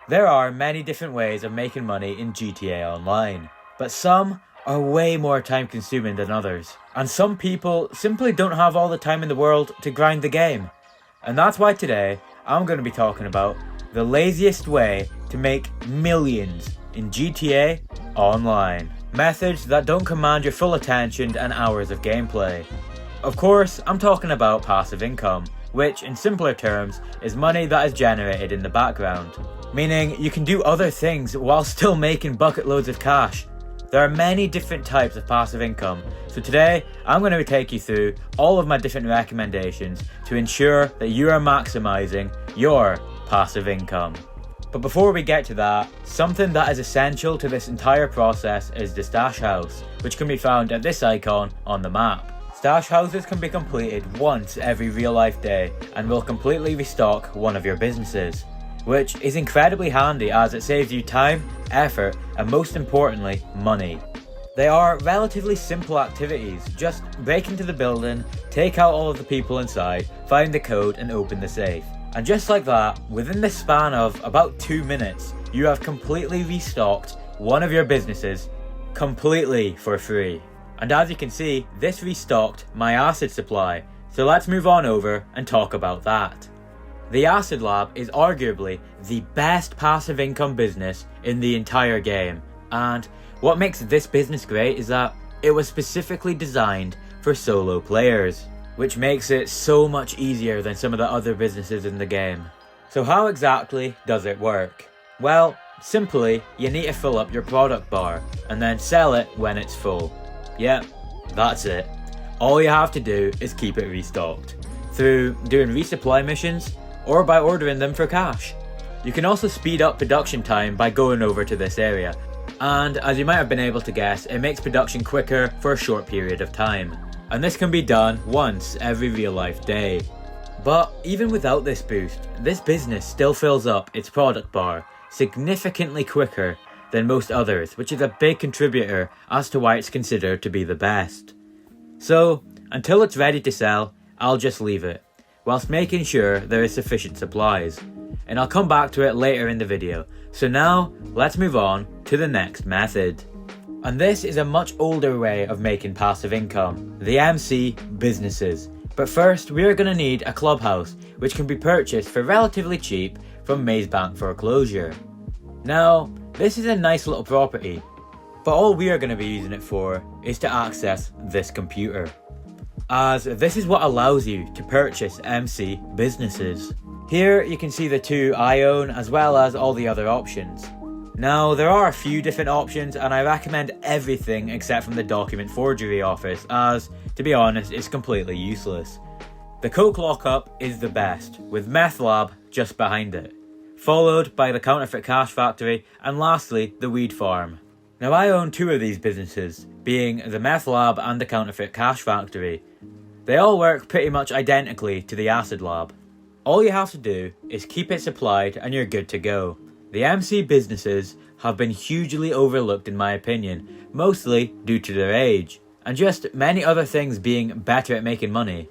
There are many different ways of making money in GTA Online, but some are way more time consuming than others. And some people simply don't have all the time in the world to grind the game. And that's why today I'm going to be talking about the laziest way to make millions in GTA Online. Methods that don't command your full attention and hours of gameplay. Of course, I'm talking about passive income, which in simpler terms is money that is generated in the background. Meaning you can do other things while still making bucket loads of cash. There are many different types of passive income, so today I'm going to take you through all of my different recommendations to ensure that you are maximizing your passive income. But before we get to that, something that is essential to this entire process is the stash house, which can be found at this icon on the map. Stash houses can be completed once every real life day and will completely restock one of your businesses, which is incredibly handy as it saves you time, effort, and most importantly, money. They are relatively simple activities. Just break into the building, take out all of the people inside, find the code and open the safe. And just like that, within the span of about 2 minutes, you have completely restocked one of your businesses completely for free. And as you can see, this restocked my acid supply. So let's move on over and talk about that. The Acid Lab is arguably the best passive income business in the entire game. And what makes this business great is that it was specifically designed for solo players, which makes it so much easier than some of the other businesses in the game. So how exactly does it work? Well, simply, you need to fill up your product bar and then sell it when it's full. Yep, that's it. All you have to do is keep it restocked through doing resupply missions or by ordering them for cash. You can also speed up production time by going over to this area, and as you might have been able to guess, it makes production quicker for a short period of time. And this can be done once every real life day. But even without this boost, this business still fills up its product bar significantly quicker than most others, which is a big contributor as to why it's considered to be the best. So, until it's ready to sell, I'll just leave it, whilst making sure there is sufficient supplies. And I'll come back to it later in the video. So now, let's move on to the next method. And this is a much older way of making passive income, the MC businesses. But first, we are going to need a clubhouse, which can be purchased for relatively cheap from Maze Bank Foreclosure. Now, this is a nice little property, but all we are going to be using it for is to access this computer, as this is what allows you to purchase MC businesses. Here you can see the two I own as well as all the other options. Now, there are a few different options and I recommend everything except from the document forgery office, as, to be honest, it's completely useless. The Coke Lockup is the best, with Meth Lab just behind it, followed by the Counterfeit Cash Factory, and lastly, the Weed Farm. Now, I own two of these businesses, being the Meth Lab and the Counterfeit Cash Factory. They all work pretty much identically to the Acid Lab. All you have to do is keep it supplied and you're good to go. The MC businesses have been hugely overlooked in my opinion, mostly due to their age, and just many other things being better at making money.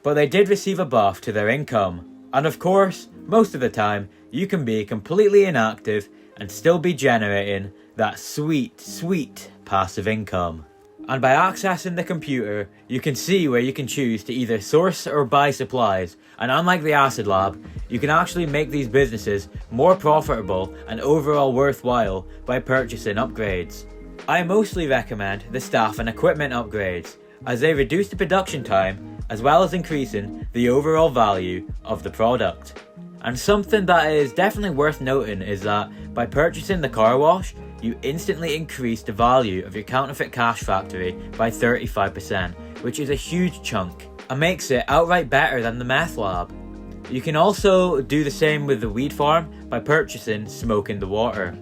But they did receive a buff to their income, and of course, most of the time, you can be completely inactive and still be generating that sweet, sweet passive income. And by accessing the computer, you can see where you can choose to either source or buy supplies, and unlike the Acid Lab, you can actually make these businesses more profitable and overall worthwhile by purchasing upgrades. I mostly recommend the staff and equipment upgrades, as they reduce the production time as well as increasing the overall value of the product. And something that is definitely worth noting is that by purchasing the car wash, you instantly increase the value of your Counterfeit Cash Factory by 35%, which is a huge chunk, and makes it outright better than the Meth Lab. You can also do the same with the Weed Farm by purchasing Smoke in the Water.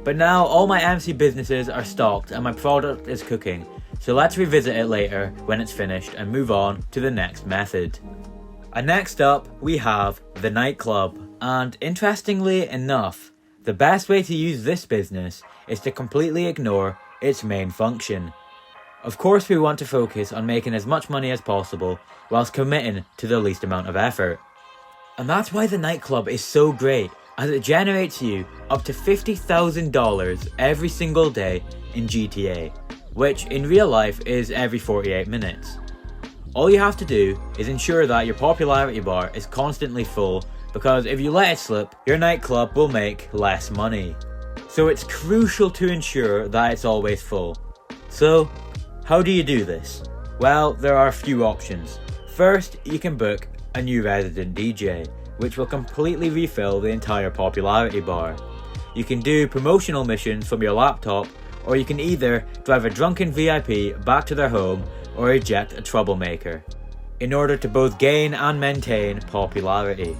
But now all my MC businesses are stocked and my product is cooking, so let's revisit it later when it's finished and move on to the next method. And next up we have the nightclub, and interestingly enough, the best way to use this business is to completely ignore its main function. Of course we want to focus on making as much money as possible whilst committing to the least amount of effort. And that's why the nightclub is so great, as it generates you up to $50,000 every single day in GTA, which in real life is every 48 minutes. All you have to do is ensure that your popularity bar is constantly full, because if you let it slip, your nightclub will make less money. So it's crucial to ensure that it's always full. So, how do you do this? Well, there are a few options. First, you can book a new resident DJ, which will completely refill the entire popularity bar. You can do promotional missions from your laptop, or you can either drive a drunken VIP back to their home or eject a troublemaker, in order to both gain and maintain popularity.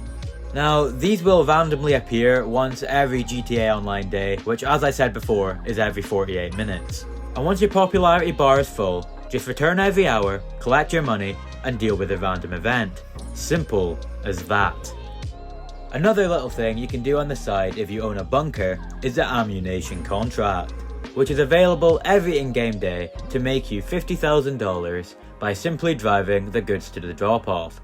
Now, these will randomly appear once every GTA Online day, which as I said before, is every 48 minutes. And once your popularity bar is full, just return every hour, collect your money, and deal with a random event. Simple as that. Another little thing you can do on the side if you own a bunker is the ammunition contract, which is available every in-game day to make you $50,000 by simply driving the goods to the drop-off.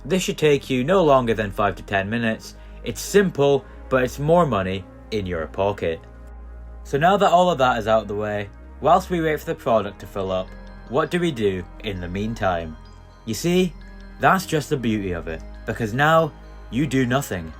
This should take you no longer than 5 to 10 minutes. It's simple, but it's more money in your pocket. So now that all of that is out of the way, whilst we wait for the product to fill up, what do we do in the meantime? You see, that's just the beauty of it, because now you do nothing.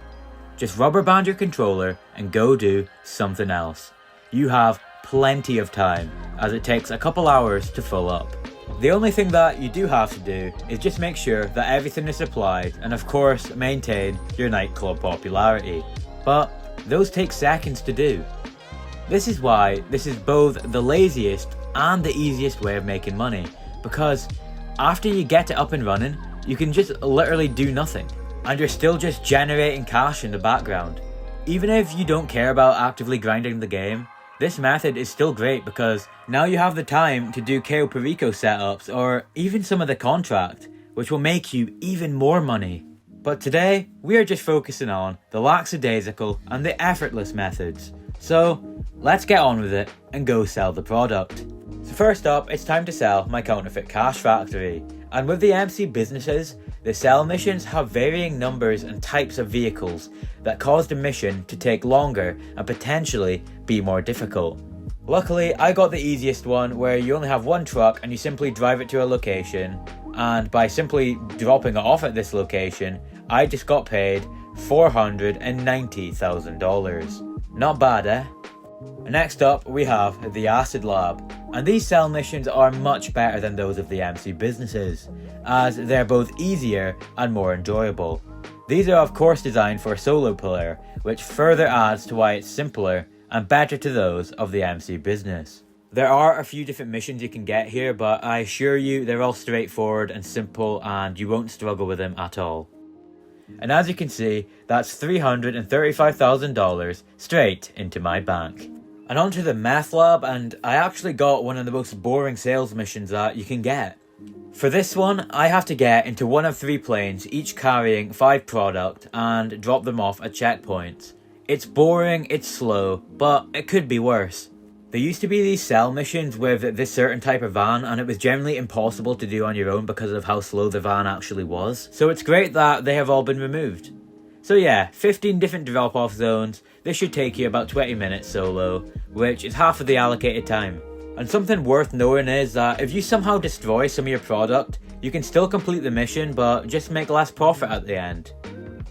Just rubber band your controller and go do something else. You have plenty of time, as it takes a couple hours to fill up. The only thing that you do have to do is just make sure that everything is supplied, and of course maintain your nightclub popularity. But those take seconds to do. This is why this is both the laziest and the easiest way of making money, because after you get it up and running, you can just literally do nothing, and you're still just generating cash in the background. Even if you don't care about actively grinding the game, this method is still great because now you have the time to do Cayo Perico setups or even some of the contract, which will make you even more money. But today, we are just focusing on the lackadaisical and the effortless methods. So, let's get on with it and go sell the product. So first up, it's time to sell my counterfeit cash factory. And with the MC businesses, the sell missions have varying numbers and types of vehicles that cause the mission to take longer and potentially be more difficult. Luckily, I got the easiest one where you only have one truck and you simply drive it to a location, and by simply dropping it off at this location, I just got paid $490,000. Not bad, eh? Next up, we have the Acid Lab, and these sell missions are much better than those of the MC businesses, as they're both easier and more enjoyable. These are of course designed for a solo player, which further adds to why it's simpler and better to those of the MC business. There are a few different missions you can get here, but I assure you they're all straightforward and simple and you won't struggle with them at all. And as you can see, that's $335,000 straight into my bank. And onto the meth lab, and I actually got one of the most boring sales missions that you can get. For this one, I have to get into one of 3 planes, each carrying 5 product, and drop them off at checkpoints. It's boring, it's slow, but it could be worse. There used to be these sell missions with this certain type of van, and it was generally impossible to do on your own because of how slow the van actually was. So it's great that they have all been removed. So yeah, 15 different drop-off zones. This should take you about 20 minutes solo, which is half of the allocated time. And something worth knowing is that if you somehow destroy some of your product, you can still complete the mission but just make less profit at the end.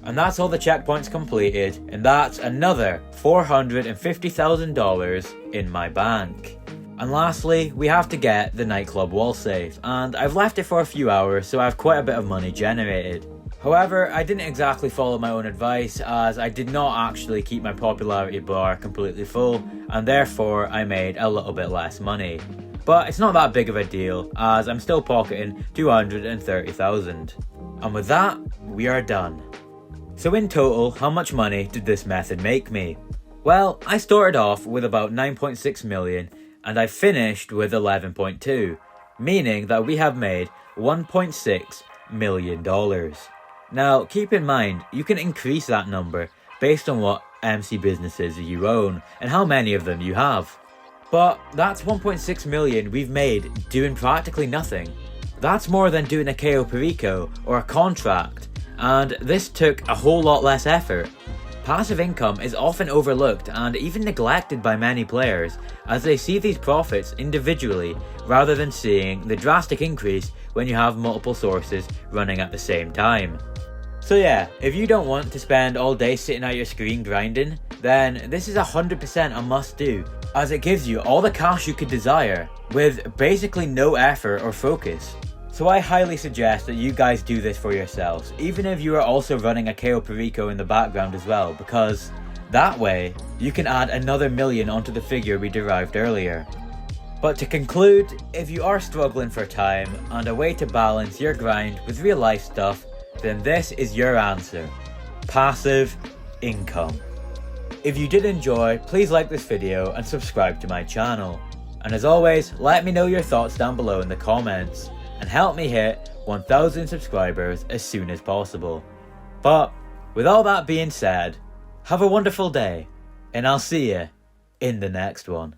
And that's all the checkpoints completed, and that's another $450,000 in my bank. And lastly, we have to get the nightclub wall safe, and I've left it for a few hours so I have quite a bit of money generated. However, I didn't exactly follow my own advice, as I did not actually keep my popularity bar completely full, and therefore I made a little bit less money. But it's not that big of a deal, as I'm still pocketing $230,000. And with that, we are done. So in total, how much money did this method make me? Well, I started off with about 9.6 million, and I finished with 11.2, meaning that we have made $1.6 million. Now, keep in mind, you can increase that number based on what MC businesses you own and how many of them you have. But that's 1.6 million we've made doing practically nothing. That's more than doing a Cayo Perico or a contract, and this took a whole lot less effort. Passive income is often overlooked and even neglected by many players, as they see these profits individually rather than seeing the drastic increase when you have multiple sources running at the same time. So yeah, if you don't want to spend all day sitting at your screen grinding, then this is 100% a must do, as it gives you all the cash you could desire with basically no effort or focus. So I highly suggest that you guys do this for yourselves, even if you are also running a KO Perico in the background as well, because that way you can add another million onto the figure we derived earlier. But to conclude, if you are struggling for time and a way to balance your grind with real life stuff, then this is your answer: passive income. If you did enjoy, please like this video and subscribe to my channel. And as always, let me know your thoughts down below in the comments, and help me hit 1000 subscribers as soon as possible. But with all that being said, have a wonderful day, and I'll see you in the next one.